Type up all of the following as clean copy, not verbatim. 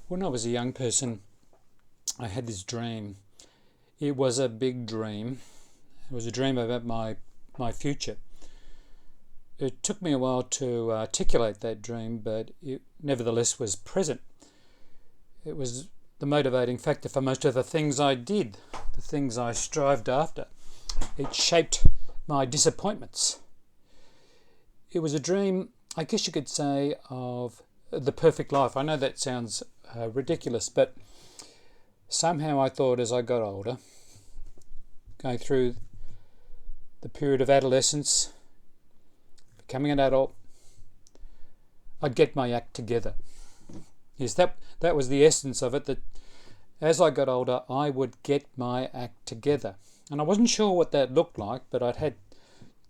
When I was a young person, I had this dream. It was a big dream. It was a dream about my future. It took me a while to articulate that dream, but it nevertheless was present. It was the motivating factor for most of the things I did, the things I strived after. It shaped my disappointments. It was a dream, I guess you could say, of the perfect life. I know that sounds ridiculous, but somehow I thought as I got older, going through the period of adolescence, becoming an adult, I'd get my act together. Yes, that was the essence of it, that as I got older, I would get my act together. And I wasn't sure what that looked like, but I'd had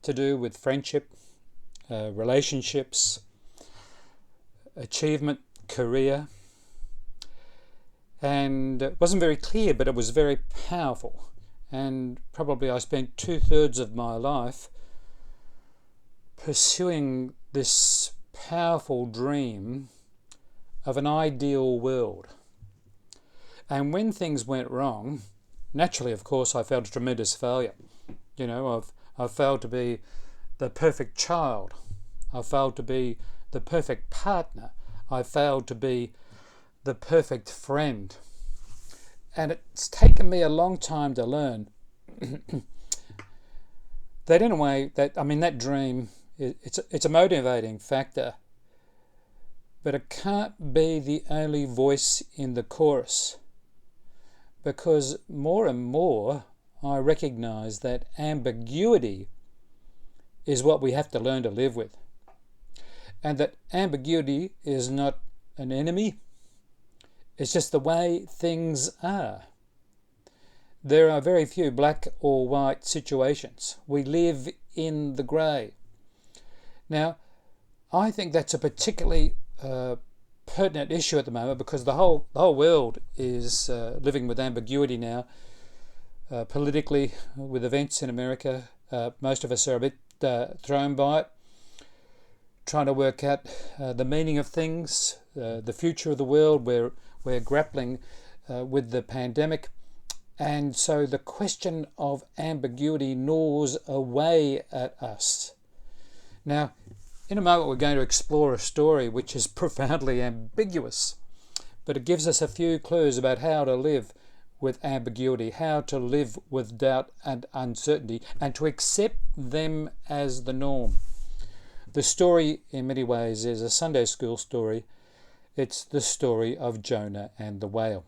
to do with friendship, relationships, achievement, career, and it wasn't very clear, but it was very powerful. And probably I spent 2/3 of my life pursuing this powerful dream of an ideal world. And when things went wrong, naturally, of course, I felt a tremendous failure. I've failed to be the perfect child. I failed to be the perfect partner. I failed to be the perfect friend. And it's taken me a long time to learn that in a way, that dream, it's a motivating factor, but it can't be the only voice in the chorus, because more and more I recognise that ambiguity is what we have to learn to live with, and that ambiguity is not an enemy. It's just the way things are. There are very few black or white situations. We live in the grey. Now, I think that's a particularly pertinent issue at the moment, because the whole world is living with ambiguity now. Politically, with events in America, most of us are a bit thrown by it, trying to work out the meaning of things, the future of the world. We're grappling with the pandemic, and so the question of ambiguity gnaws away at us. Now, in a moment we're going to explore a story which is profoundly ambiguous, but it gives us a few clues about how to live with ambiguity, how to live with doubt and uncertainty, and to accept them as the norm. The story, in many ways, is a Sunday school story. It's the story of Jonah and the whale.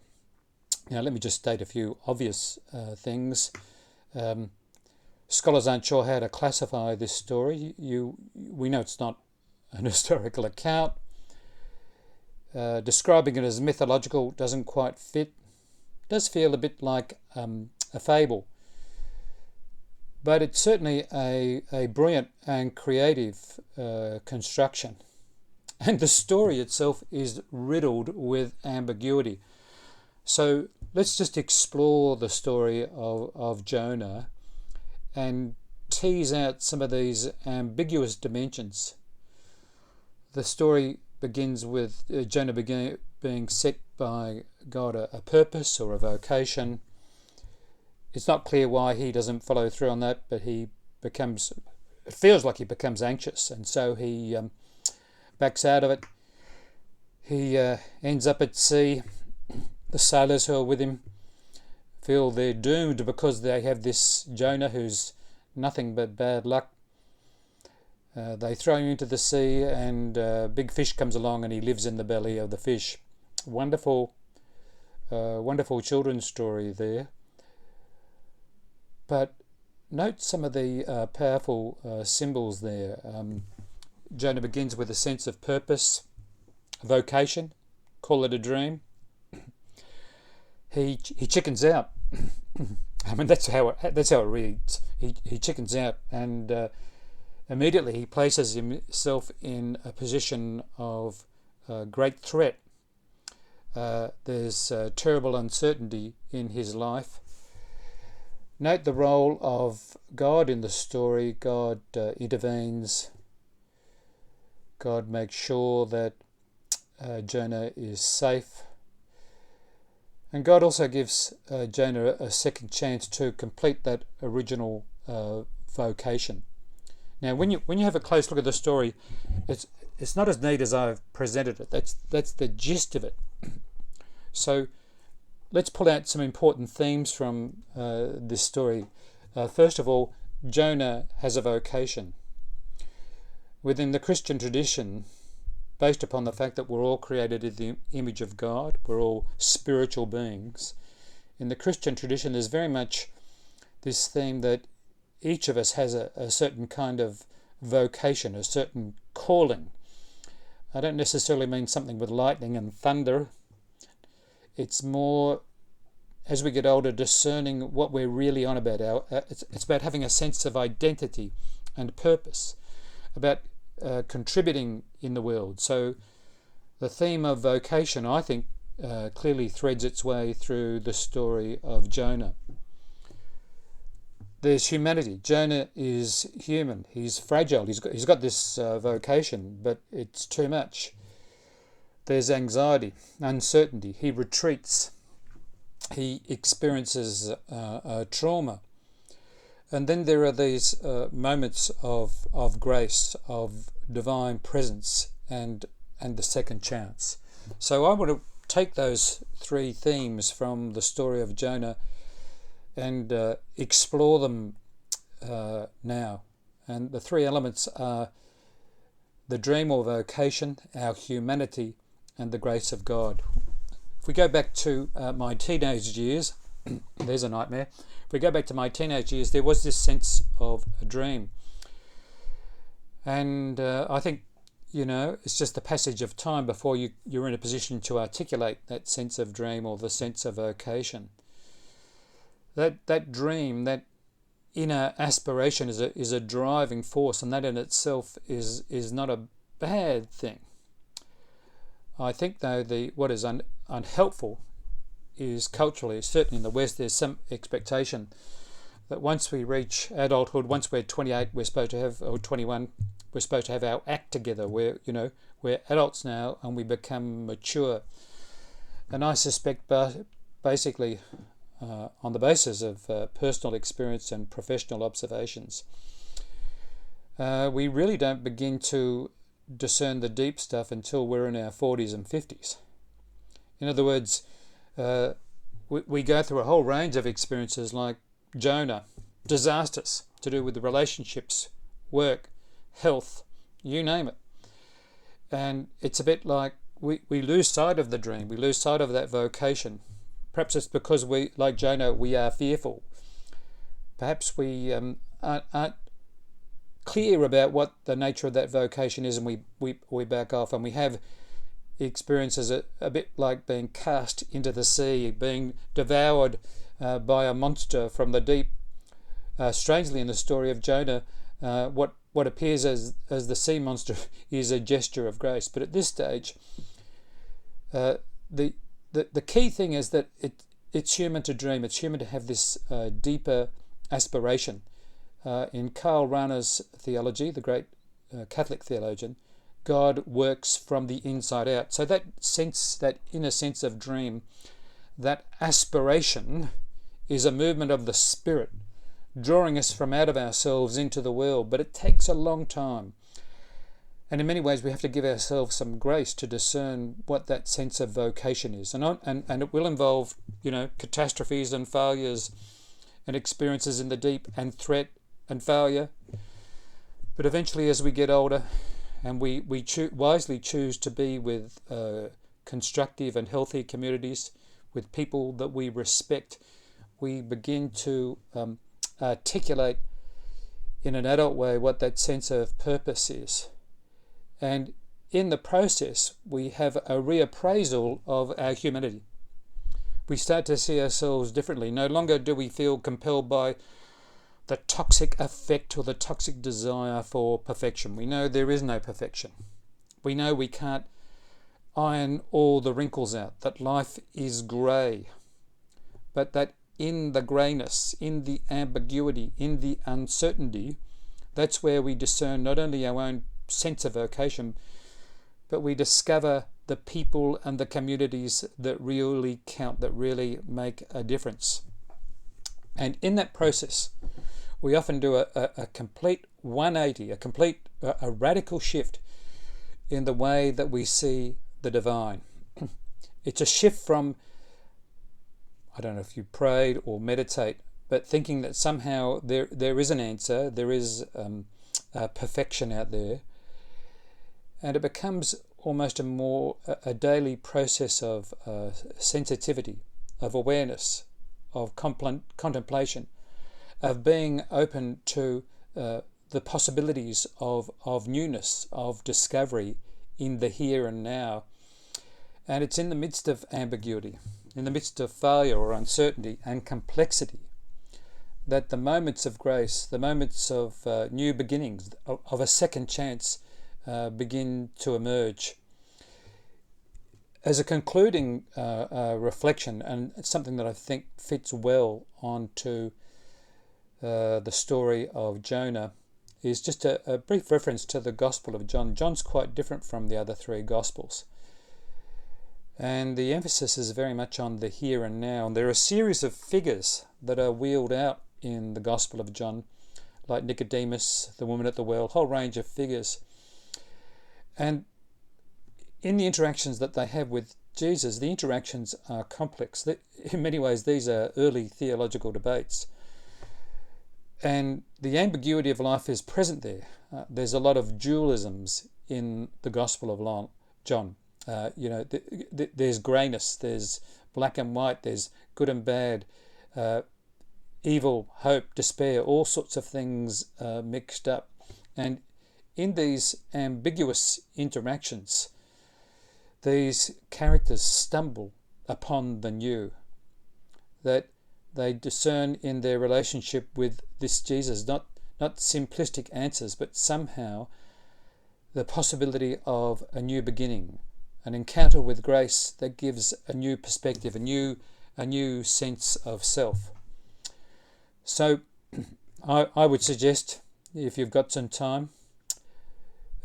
Now, let me just state a few obvious things. Scholars aren't sure how to classify this story. We know it's not an historical account. Describing it as mythological doesn't quite fit. It does feel a bit like a fable. But it's certainly a brilliant and creative construction. And the story itself is riddled with ambiguity. So let's just explore the story of Jonah and tease out some of these ambiguous dimensions. The story begins with Jonah being set by God a purpose or a vocation. It's not clear why he doesn't follow through on that, but it feels like he becomes anxious, and so he backs out of it. He ends up at sea. The sailors who are with him feel they're doomed because they have this Jonah who's nothing but bad luck. They throw him into the sea, and a big fish comes along and he lives in the belly of the fish. Wonderful children's story there. But note some of the powerful symbols there. Jonah begins with a sense of purpose, vocation, call it a dream. He chickens out. That's how it reads. He chickens out, and immediately he places himself in a position of great threat. There's terrible uncertainty in his life. Note the role of God in the story. God intervenes. God makes sure that Jonah is safe. And God also gives Jonah a second chance to complete that original vocation. Now, when you have a close look at the story, it's not as neat as I've presented it. That's the gist of it. So let's pull out some important themes from this story. First of all, Jonah has a vocation. Within the Christian tradition, based upon the fact that we're all created in the image of God, we're all spiritual beings, in the Christian tradition there's very much this theme that each of us has a certain kind of vocation, a certain calling. I don't necessarily mean something with lightning and thunder. It's more, as we get older, discerning what we're really on about. It's about having a sense of identity and purpose, about contributing in the world. So the theme of vocation, I think, clearly threads its way through the story of Jonah. There's humanity. Jonah is human. He's fragile. He's got this vocation, but it's too much. There's anxiety, uncertainty. He retreats. He experiences trauma. And then there are these moments of grace, of divine presence, and the second chance. So I want to take those three themes from the story of Jonah and explore them now. And the three elements are the dream or vocation, our humanity, and the grace of God. If we go back to my teenage years, there's a nightmare. If we go back to my teenage years, there was this sense of a dream. And I think, it's just the passage of time before you're in a position to articulate that sense of dream or the sense of vocation. That dream, that inner aspiration is a driving force, and that in itself is not a bad thing. I think, though, what is unhelpful is culturally, certainly in the West, there's some expectation that once we reach adulthood, once we're 28, we're supposed to have, or 21, we're supposed to have our act together. We're adults now and we become mature. And I suspect, basically, on the basis of personal experience and professional observations, we really don't begin to discern the deep stuff until we're in our 40s and 50s. In other words, we go through a whole range of experiences like Jonah, disasters to do with the relationships, work, health, you name it. And it's a bit like we lose sight of the dream, we lose sight of that vocation. Perhaps it's because we, like Jonah, we are fearful. Perhaps we aren't clear about what the nature of that vocation is, and we back off, and we have experiences a bit like being cast into the sea, being devoured by a monster from the deep. Strangely, in the story of Jonah, what appears as the sea monster is a gesture of grace. But at this stage, the key thing is that it's human to dream. It's human to have this deeper aspiration. In Karl Rahner's theology, the great Catholic theologian, God works from the inside out. So that sense, that inner sense of dream, that aspiration is a movement of the Spirit, drawing us from out of ourselves into the world. But it takes a long time. And in many ways, we have to give ourselves some grace to discern what that sense of vocation is. And it will involve, catastrophes and failures and experiences in the deep and threat and failure. But eventually, as we get older, and we wisely choose to be with constructive and healthy communities, with people that we respect, we begin to articulate in an adult way what that sense of purpose is. And in the process, we have a reappraisal of our humanity. We start to see ourselves differently. No longer do we feel compelled by the toxic affect or the toxic desire for perfection. We know there is no perfection. We know we can't iron all the wrinkles out, that life is grey, but that in the greyness, in the ambiguity, in the uncertainty, that's where we discern not only our own sense of vocation, but we discover the people and the communities that really count, that really make a difference. And in that process, we often do a complete 180, a radical shift in the way that we see the divine. It's a shift from, I don't know if you prayed or meditate, but thinking that somehow there is an answer, there is perfection out there, and it becomes almost a daily process of sensitivity, of awareness, of contemplation, of being open to the possibilities of newness, of discovery in the here and now. And it's in the midst of ambiguity, in the midst of failure or uncertainty and complexity, that the moments of grace, the moments of new beginnings, of a second chance, begin to emerge. As a concluding reflection, and it's something that I think fits well onto the story of Jonah, is just a brief reference to the Gospel of John. John's quite different from the other three Gospels. And the emphasis is very much on the here and now. And there are a series of figures that are wheeled out in the Gospel of John, like Nicodemus, the woman at the well, a whole range of figures. And in the interactions that they have with Jesus, the interactions are complex. In many ways, these are early theological debates. And the ambiguity of life is present there. There's a lot of dualisms in the Gospel of John. There's greyness, there's black and white, there's good and bad, evil, hope, despair, all sorts of things mixed up. And in these ambiguous interactions, these characters stumble upon the new, that they discern in their relationship with this Jesus, not simplistic answers, but somehow the possibility of a new beginning, an encounter with grace that gives a new perspective, a new sense of self. So I would suggest, if you've got some time,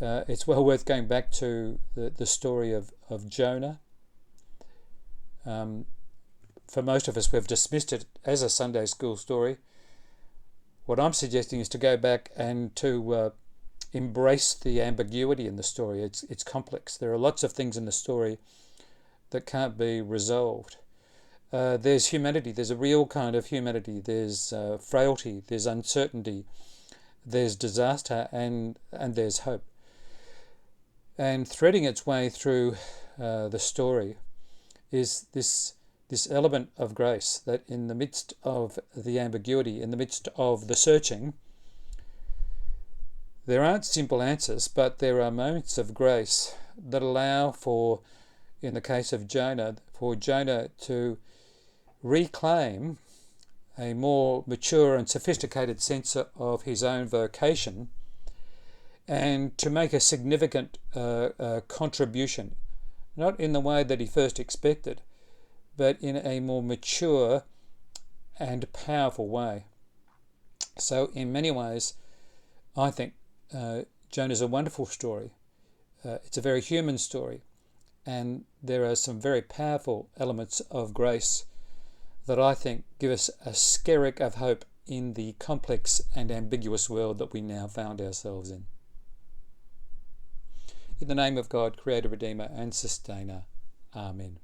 it's well worth going back to the story of Jonah. For most of us, we've dismissed it as a Sunday school story. What I'm suggesting is to go back and to embrace the ambiguity in the story. It's complex. There are lots of things in the story that can't be resolved. There's humanity. There's a real kind of humanity. There's frailty. There's uncertainty. There's disaster, and there's hope. And threading its way through the story is this element of grace, that in the midst of the ambiguity, in the midst of the searching, there aren't simple answers, but there are moments of grace that allow for, in the case of Jonah, for Jonah to reclaim a more mature and sophisticated sense of his own vocation, and to make a significant contribution, not in the way that he first expected, but in a more mature and powerful way. So in many ways, I think Jonah is a wonderful story. It's a very human story, and there are some very powerful elements of grace that I think give us a skerrick of hope in the complex and ambiguous world that we now found ourselves in. In the name of God, Creator, Redeemer and Sustainer. Amen.